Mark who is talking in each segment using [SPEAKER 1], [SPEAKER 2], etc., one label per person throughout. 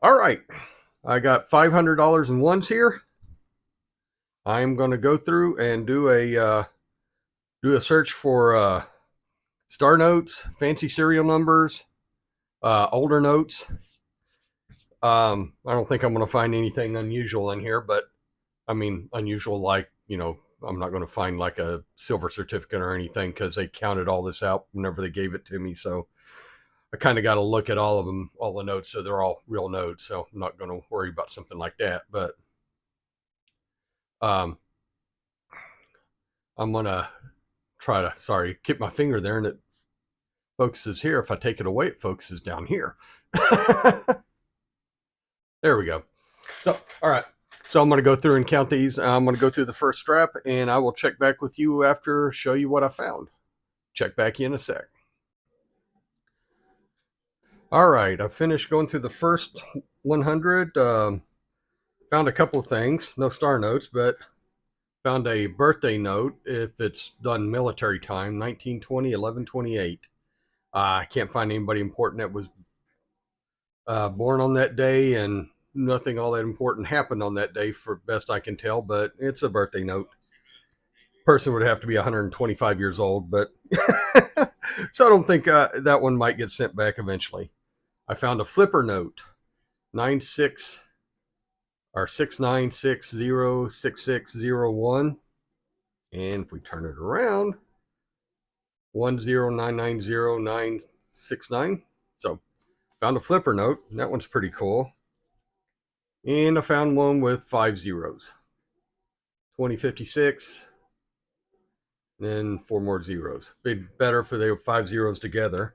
[SPEAKER 1] All right, I got $500 in ones here. I'm going to go through and do a search for star notes, fancy serial numbers, older notes. I don't think I'm going to find anything unusual in here, but I mean unusual like I'm not going to find like a silver certificate or anything because they counted all this out whenever they gave it to me. So I kind of got to look at all of them, all the notes, so they're all real notes. So I'm not going to worry about something like that, but um, I'm gonna try to, sorry, keep my finger there and it focuses here. If I take it away, it focuses down here. There we go. So, all right. So I'm going to go through and count these. I'm going to go through the first strap and I will check back with you after, show you what I found. Check back in a sec. All right. I finished going through the first 100. Found a couple of things, no star notes, but found a birthday note if it's done military time, 1920, 11/28. I can't find anybody important that was born on that day, and nothing all that important happened on that day, for best I can tell. But it's a birthday note. Person would have to be 125 years old, but so I don't think that one might get sent back eventually. I found a flipper note, 96 or 69606601, and if we turn it around, 109900969. So found a flipper note. That one's pretty cool. And I found one with 5 zeros. 2056, and then 4 more zeros. Be better if they were 5 zeros together.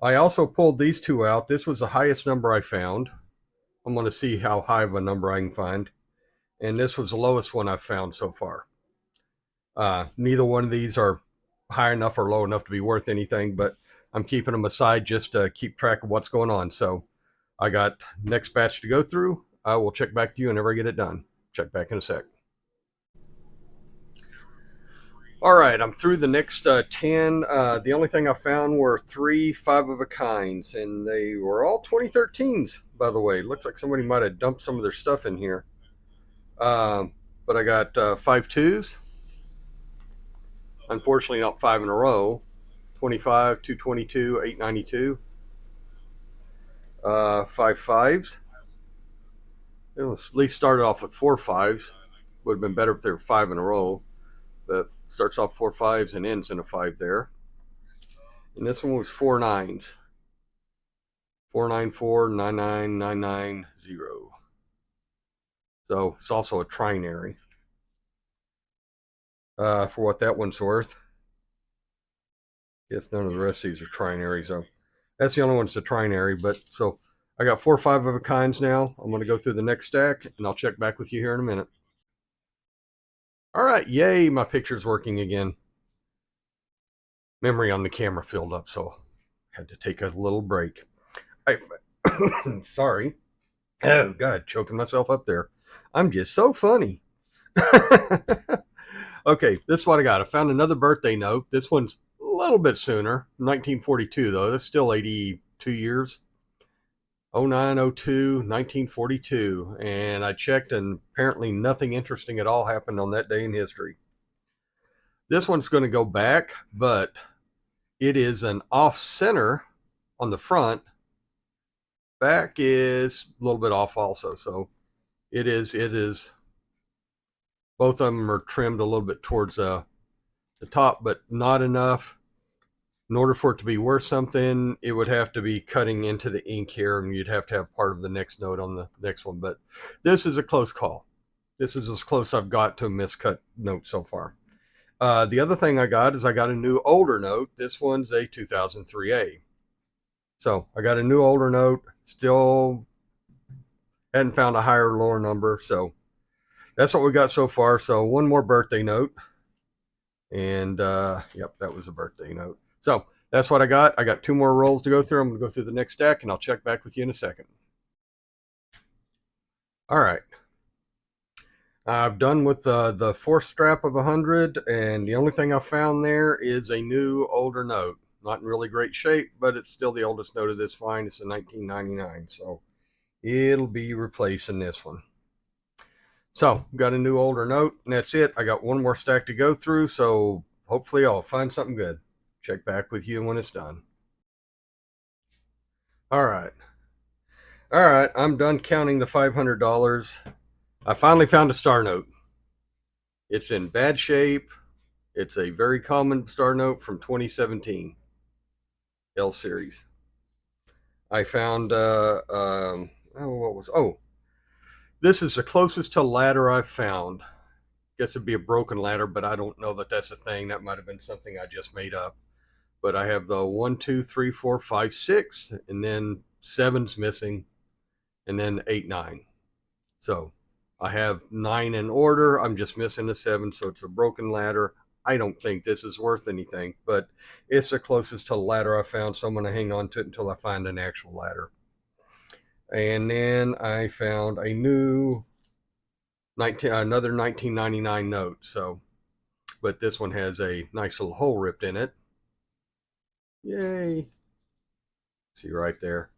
[SPEAKER 1] I also pulled these two out. This was the highest number I found. I'm going to see how high of a number I can find. And this was the lowest one I've found so far. Neither one of these are high enough or low enough to be worth anything, but I'm keeping them aside just to keep track of what's going on. So I got next batch to go through. I will check back with you whenever I get it done. Check back in a sec. All right, I'm through the next 10. The only thing I found were three five of a kinds, and they were all 2013s, by the way. Looks like somebody might have dumped some of their stuff in here. But I got five twos. Unfortunately, not five in a row. 25, 222, 892. Five fives. It was at least started off with four fives. Would have been better if they were five in a row. But starts off four fives and ends in a five there. And this one was four nines. 494 99 990. So it's also a trinary. For what that one's worth. Guess none of the rest of these are trinaries. So that's the only one's a trinary. But so I got 4 or 5 of a kinds now. I'm going to go through the next stack and I'll check back with you here in a minute. All right, yay, my picture's working again. Memory on the camera filled up, so I had to take a little break. Sorry. Oh, God, choking myself up there. I'm just so funny. Okay, this is what I got. I found another birthday note. This one's a little bit sooner, 1942, though. That's still 82 years. 0902 1942. And I checked, and apparently nothing interesting at all happened on that day in history. This one's going to go back, but it is an off center on the front. Back is a little bit off also. So it is. Both of them are trimmed a little bit towards the top, but not enough. In order for it to be worth something, it would have to be cutting into the ink here, and you'd have to have part of the next note on the next one. But this is a close call. This is as close I've got to a miscut note so far. The other thing I got is I got a new older note. This one's a 2003A. So I got a new older note. Still hadn't found a higher or lower number. So that's what we got so far. So one more birthday note. And yep, that was a birthday note. So that's what I got. I got 2 more rolls to go through. I'm going to go through the next stack and I'll check back with you in a second. All right. I've done with the fourth strap of 100, and the only thing I found there is a new older note, not in really great shape, but it's still the oldest note of this find. It's a 1999, so it'll be replacing this one. So got a new older note, and that's it. I got one more stack to go through, so hopefully I'll find something good. Check back with you when it's done. All right. All right, I'm done counting the $500. I finally found a star note. It's in bad shape. It's a very common star note from 2017 L series. I found this is the closest to ladder I've found. Guess it'd be a broken ladder, but I don't know that that's a thing. That might have been something I just made up. But I have the 1, 2, 3, 4, 5, 6, and then 7's missing, and then 8, 9. So I have 9 in order. I'm just missing a 7, so it's a broken ladder. I don't think this is worth anything, but it's the closest to the ladder I found, so I'm going to hang on to it until I find an actual ladder. And then I found a new another 1999 note. So, but this one has a nice little hole ripped in it. Yay! See right there.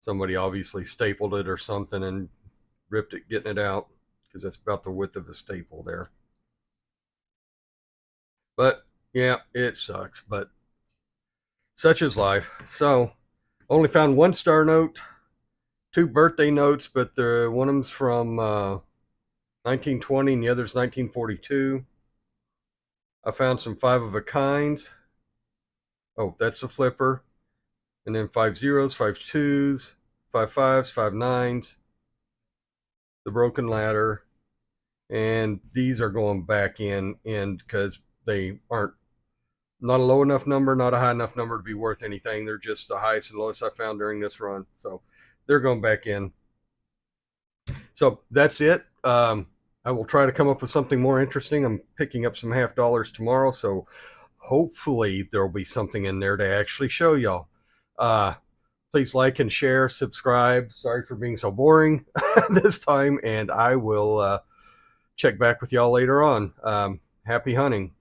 [SPEAKER 1] Somebody obviously stapled it or something and ripped it getting it out, because that's about the width of a staple there. But yeah, it sucks, but such is life. So only found one star note, 2 birthday notes, but one of them's from 1920 and the other's 1942. I found some 5 of a kinds. Oh, that's the flipper. And then 5 zeros, 5 2s, 5 5s, 5 9s, the broken ladder. And these are going back in because they aren't, not a low enough number, not a high enough number to be worth anything. They're just the highest and lowest I found during this run. So they're going back in. So that's it. I will try to come up with something more interesting. I'm picking up some half dollars tomorrow, so hopefully there'll be something in there to actually show y'all. Please like and share, subscribe. Sorry for being so boring this time, and I will check back with y'all later on. Happy hunting.